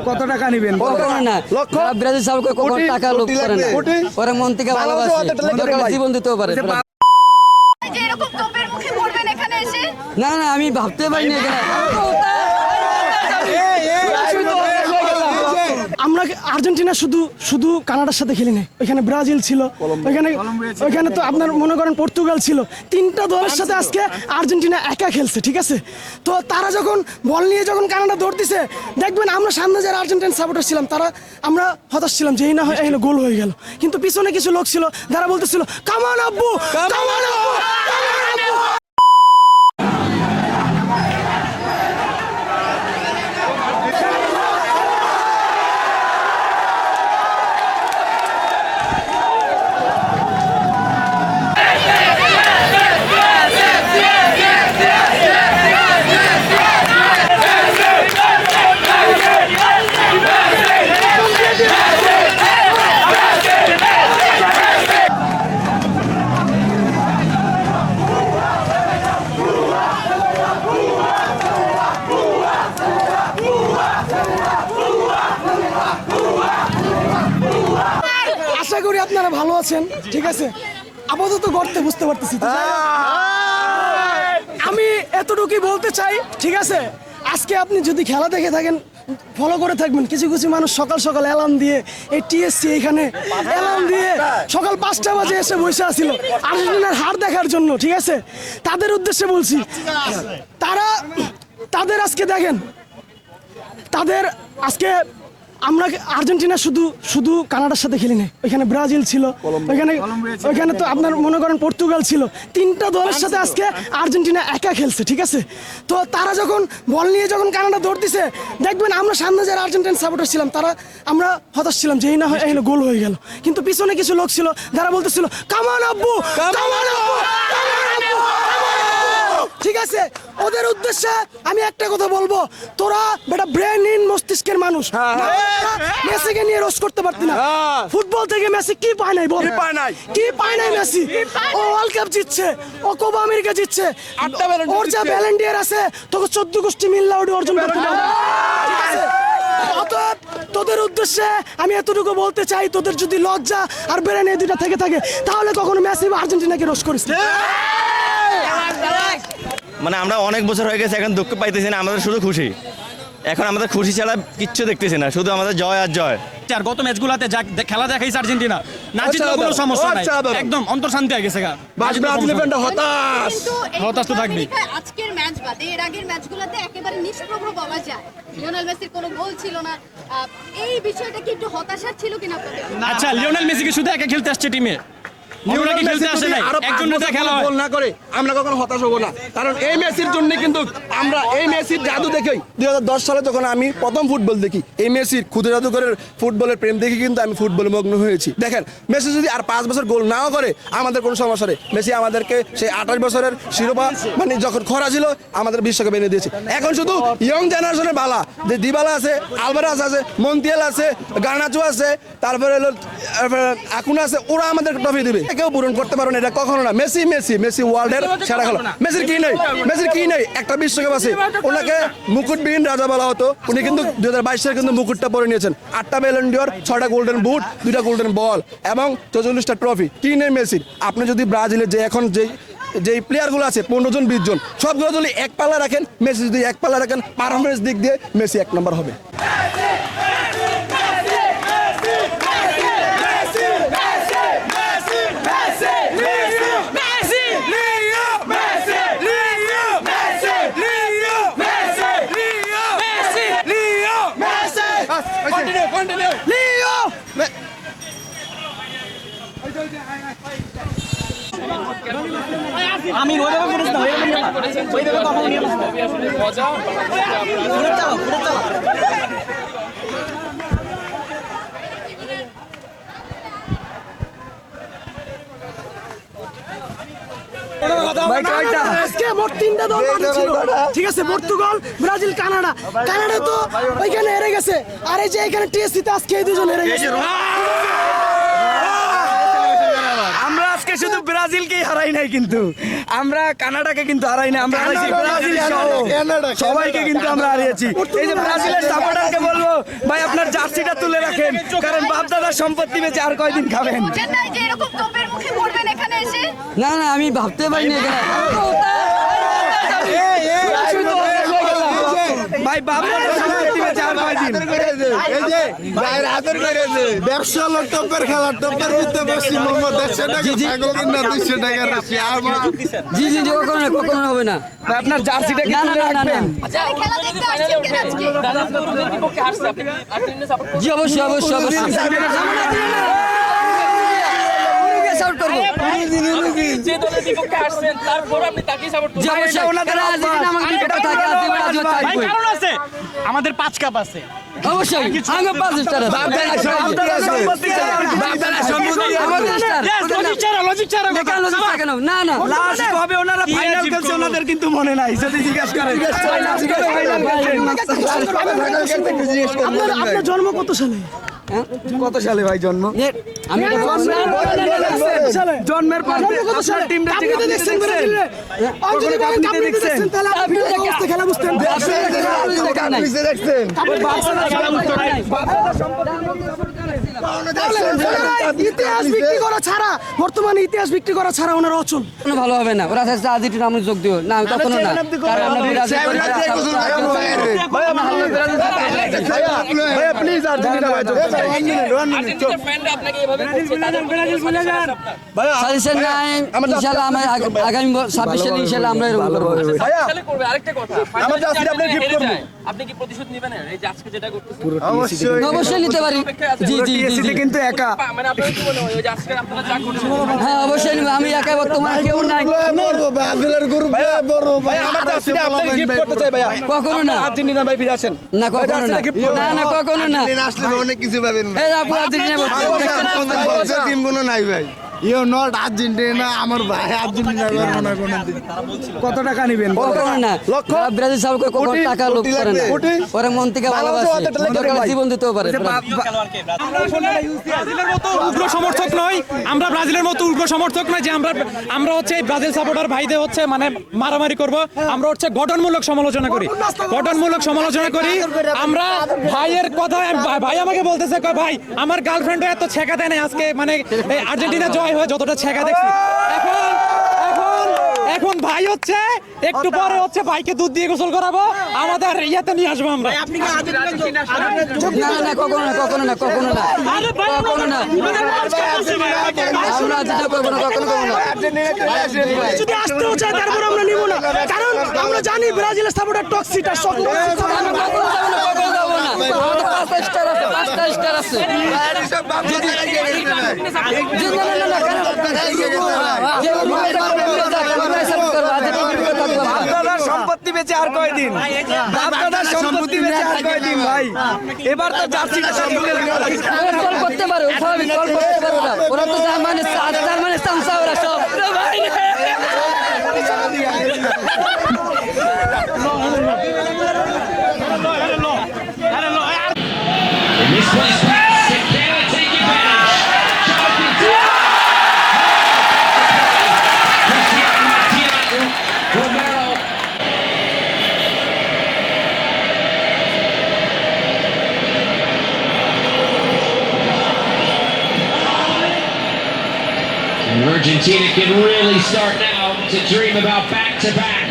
কত টাকা নেবেন? না ব্রাজিল সাহেবকে কত টাকা লোক করে না ওরা মন থেকে ভালোবাসে জীবন দিতেও পারে। না না আমি ভাবতে পারিনি এখানে আমরা আর্জেন্টিনা শুধু কানাডার সাথে খেলি নাই, ওইখানে ব্রাজিল ছিল, ওইখানে তো আপনার মনে করেন পর্তুগাল ছিল। 3টা দলের সাথে আজকে আর্জেন্টিনা একা খেলছে, ঠিক আছে? তো তারা যখন বল নিয়ে যখন কানাডা দৌড় দিছে, দেখবেন আমরা সামনে যারা আর্জেন্টিনা সাপোর্টার ছিলাম তারা আমরা হতাশ ছিলাম যে এই না হয় এখানে গোল হয়ে গেল, কিন্তু পিছনে কিছু লোক ছিল যারা বলতেছিল কামান আব্বু কামান আব্বু কামান আব্বু। আশা করি আপনারা ভালো আছেন, ঠিক আছে? আপাতত গর্তে বুঝতে পারতেছি তো। আমি এতটুকুই বলতে চাই, ঠিক আছে? আজকে আপনি যদি খেলা দেখে থাকেন ফলো করে থাকবেন। কিছু কিছু মানুষ সকাল সকাল অ্যালার্ম দিয়ে এই টিএসসি এখানে অ্যালার্ম দিয়ে সকাল 5টা বাজে এসে বসে আছিল আর্জেন্টিনার হার দেখার জন্য, ঠিক আছে? তাদের উদ্দেশ্যে বলছি, তাদের আজকে দেখেন, তাদের আজকে আমরা আর্জেন্টিনা শুধু কানাডার সাথে খেলি নাই, ওইখানে ব্রাজিল ছিল, ওইখানে তো আপনার মনে করেন পর্তুগাল ছিল। 3টা দলের সাথে আজকে আর্জেন্টিনা একা খেলছে, ঠিক আছে? তো তারা যখন বল নিয়ে যখন কানাডা দৌড় দিছে, দেখবেন আমরা সামনে যারা আর্জেন্টিনা সাপোর্টার ছিলাম তারা আমরা হতাশ ছিলাম যে এই না হয় এখানে গোল হয়ে গেল, কিন্তু পিছনে কিছু লোক ছিল যারা বলতেছিল কামান আব্বু কামান আব্বু কামান আব্বু। ঠিক আছে, ওদের উদ্দেশ্যে আমি একটা কথা বলবো, তোরা বেটা ব্রেনহীন মস্তিষ্কের মানুষ, মেসিকে নিয়ে রোস্ট করতে পারতি না। ফুটবল থেকে মেসি কি পায় নাই বল? কি পায় নাই মেসি? ও ওয়ার্ল্ড কাপ জিতছে, ও কোপা আমেরিকা জিতছে, ওর যা ভ্যালেন্টিয়ার আছে তোকে 14 গোষ্ঠী মিল্লা ওটা অর্জন করতে পারবে। ঠিক আছে, অতএব তোদের উদ্দেশ্যে আমি এতটুকু বলতে চাই, তোদের যদি লজ্জা আর ব্রেন এই দুইটা থেকে থাকে তাহলে কখনো মেসি বা আর্জেন্টিনাকে রোস্ট করিস না। মানে আমরা অনেক বছর হয়ে গেছে, এখন দুঃখ পাইতেছি না, আমাদের শুধু খুশি। এখন আমাদের খুশি ছাড়া কিচ্ছু দেখতেছি না, শুধু আমাদের জয় আর জয়। আর গত ম্যাচগুলোতে যা খেলা দেখাইছে আর্জেন্টিনা, না জিতলেও কোনো সমস্যা নাই, একদম অন্তর শান্তি হয়ে গেছে। হতাশ তো থাকবে। আজকের ম্যাচ বাদে এর আগের ম্যাচগুলোতে একেবারে নিষ্প্রভ বলা যায়, লিওনেল মেসির কোনো গোল ছিল না। এই বিষয়টা কি একটু হতাশার ছিল কিনা আপনাদের? আচ্ছা, লিওনেল মেসি কি শুধু একা খেলতে আসছে টিমে? আমরা কখনো হতাশ হবো না, কারণ এই মেসির জন্য কিন্তু আমরা এই মেসির জাদু দেখেই 2010 সালে যখন আমি প্রথম ফুটবল দেখি, এই মেসির ক্ষুদ্র জাদুঘরের ফুটবলের প্রেম দেখে কিন্তু আমি ফুটবলে মগ্ন হয়েছি। দেখেন, মেসি যদি আর 5 বছর গোল নাও করে আমাদের কোনো সমস্যা নেই। মেসি আমাদেরকে সেই 28 বছরের শিরোপা মানে যখন খরা ছিল আমাদের বিশ্বকাপ এনে দিয়েছে। এখন শুধু ইয়ং জেনারেশনের বালা, যে দিবালা আছে, আলভারাজ আছে, মন্তিয়াল আছে, গার্নাচো আছে, তারপরে হলো আকুনা আছে, ওরা আমাদের ট্রফি দিবে। কেউ পূরণ করতে পারবে না, এটা কখনো না। মেসি মেসি মেসি ওয়ার্ল্ডের সেরা খেলা। মেসির কি নেই? মেসির কি নেই? একটা বিশ্বকাপ আছে। ওনাকে মুকুটবিহীন রাজা বলা হতো, উনি কিন্তু 2022 সালে কিন্তু মুকুটটা পরে নিয়েছেন। 8টা ব্যালন ডিওর, 6টা গোল্ডেন বুট, 2টা গোল্ডেন বল এবং 44টা ট্রফি। কি নেই মেসির? আপনি যদি ব্রাজিলের যে এখন যেই প্লেয়ারগুলো আছে 15 জন 20 জন, সবগুলো যদি এক পাল্লা রাখেন, মেসি যদি এক পাল্লা রাখেন, পারফরমেন্স দিক দিয়ে মেসি 1 নম্বর হবে। আমি ওইভাবে করিস না, ওইভাবে কখনো নিয়ে আজকে মোট 3টা দল মাঠে ছিল, ঠিক আছে? Portugal, Brazil, Canada. কানাডা তো ওইখানে হেরে গেছে, আর এই যে এখানে টিএসসি তে আজকে এই দুজন হেরে গেছে। আমরা আজকে শুধু ব্রাজিলকেই হারাই নাই, কিন্তু আমরা কানাডাকে কিন্তু হারাই না, আমরা হারাইছি ব্রাজিল সহ সবাইকে কিন্তু আমরা হারিয়েছি। এই যে ব্রাজিলের সাপোর্টারকে বলবো, ভাই আপনার জার্সিটা তুলে রাখেন, কারণ বাপদাদার সম্পত্তি বেঁচে আর কয়দিন খাবেন। বুঝেন নাই যে এরকম তোপের মুখে পড়বেন এখানে এসে? না না, আমি ভাবতে পারিনি এখানে ভাই বাপদাদার সম্পত্তি বেঁচে আর কয়দিন। ব্যবসা হলো টপের খেলা, টপের মধ্যে বেশি মোহাম্মদ 150 টাকা ছাগল কিনা 200 টাকা বেশি। আর জি জি জি, কখনো হবে না। ভাই আপনার জার্সিটা কি না না তুলে না না রাখবেন? তাহলে খেলা দেখতে আসছেন কেন আজকে? জি অবশ্যই অবশ্যই অবশ্যই সাপোর্ট করবো। জি অবশ্যই, ওনাদের কারণ আর্জেন্টিনা আমাকে বিপক্ষে থাকে, আর্জেন্টিনা আজও ভাই থাকবে। কারণ আছে, আমাদের 5 কাপ আছে। অবশ্যই আগে 5 স্টার আছে। বাপদাদার সম্পত্তি চাই, বাপদাদার সম্পত্তি আমাদের স্টার লজিক ছাড়া কেন লজিক থাকে না? না না লাস্ট কবে ওনারা ফাইনাল খেলছে ওনাদের কিন্তু মনে নাই, যদি জিজ্ঞেস করেন আপনার জন্ম কত সালে? কত সালে ভাই জন্ম? আমি এটা বলছি না। জন্মের পর কত সালে? টিম আপনি তো দেখছেন ব্রাজিলে। অঞ্জলি ভাই, আপনি তো দেখছেন, তাহলে আপনি তো অবস্থা খেলা বুঝতেন। ইতিহাস বিক্রি করা ছাড়া, বর্তমানে ইতিহাস বিক্রি করা ছাড়া ওনার অচল। কোনো ভালো হবে না। ওরা চাইছে আর্জেন্টিনা আমি যোগ দিও না, আমি কখনো না। কারণ আমরা ব্রাজিল ভাইয়া প্লিজ আর্জেন্টিনা ভাই সাজেশন নাই। ইনশাআল্লাহ আমরা আগামী 26 সালে ইনশাআল্লাহ আমরা এরকম করব। ভাইয়া আরেকটা কথা, আমার জার্সিটা আপনি গিফট করব। আপনি কি প্রতিশোধ নেবেন? এই যে আজকে যেটা করতেছেন অবশ্যই নিতে পারি। জি জি জি জি। কিন্তু একা মানে আপনার কি মনে হয় ওই যে আজকে আপনারা যা করছেন? হ্যাঁ অবশ্যই নিব। আমি একা, বর্তমানে কেউ নাই। ব্রাজিলের গ্রুপ বড় ভাই আমার জার্সিটা আপনি গিফট করতে চাই ভাইয়া। কখনো না। আর্জেন্টিনা ভাই ফিরে আসেন। না কখনো না। না না কখনো না। আসলে অনেক কিছু পাবেন। এই আপু আর্জেন্টিনা বলছে। টিম কোনো নাই ভাই। ইউ নট আর্জেন্টিনা, আমার ভাই আর্জেন্টিনা করবো না কোনোদিন। কত টাকা নেবেন? কখনো না। যারা ব্রাজিল সাপোর্ট করে কখনো টাকা লোভ করে না। ওরা মন থেকে ভালোবাসে, দরকার হলে জীবন দিতেও পারে। ব্রাজিলের মতো উগ্র সমর্থক নয়, আমরা ব্রাজিলের মতো উগ্র সমর্থক নয় যে আমরা হচ্ছে এই ব্রাজিল সাপোর্টার ভাইদের হচ্ছে মানে মারামারি করব। আমরা হচ্ছে গঠনমূলক সমালোচনা করি, গঠনমূলক সমালোচনা করি। আমরা ভাইয়ের কথা, ভাই আমাকে বলতেছে ভাই আমার গার্লফ্রেন্ডও এত ছেঁকা দেয় না আজকে, মানে এই আর্জেন্টিনা জয় হয়ে যতটা ছেঁকা দেখছি। এখন ভাই হচ্ছে একটু পরে হচ্ছে ভাইকে দুধ দিয়ে গোসল করাবো, আমাদের ইয়াতে নিয়ে আসবো আমরা। না না কখনো না, কখনো না, কখনো না, কখনো না। আমরা যেটা করবো না, কখনো করবো না। যদি আসতেও চায় তারপর আমরা নিব না, কারণ আমরা জানি ব্রাজিলের সাপোর্টার টক্সিটা সব আমি কখনো যাবো না, কখনো যাবো না। আমাদের 5টা স্টার আছে, 5টা স্টার আছে। যদি যদি না না না, কারণ যে বাপদাদার সম্পত্তি বেঁচে আর কয়দিন? বাপদাদার সম্পত্তি বেঁচে আর কয়দিন ভাই? এবার তো জার্সিটা কল করতে পারে, স্বাভাবিক কল করতে পারে ওরা। ওরা তো জার্মানির চামচা ওরা সব। Argentina can really start now to dream about back-to-back.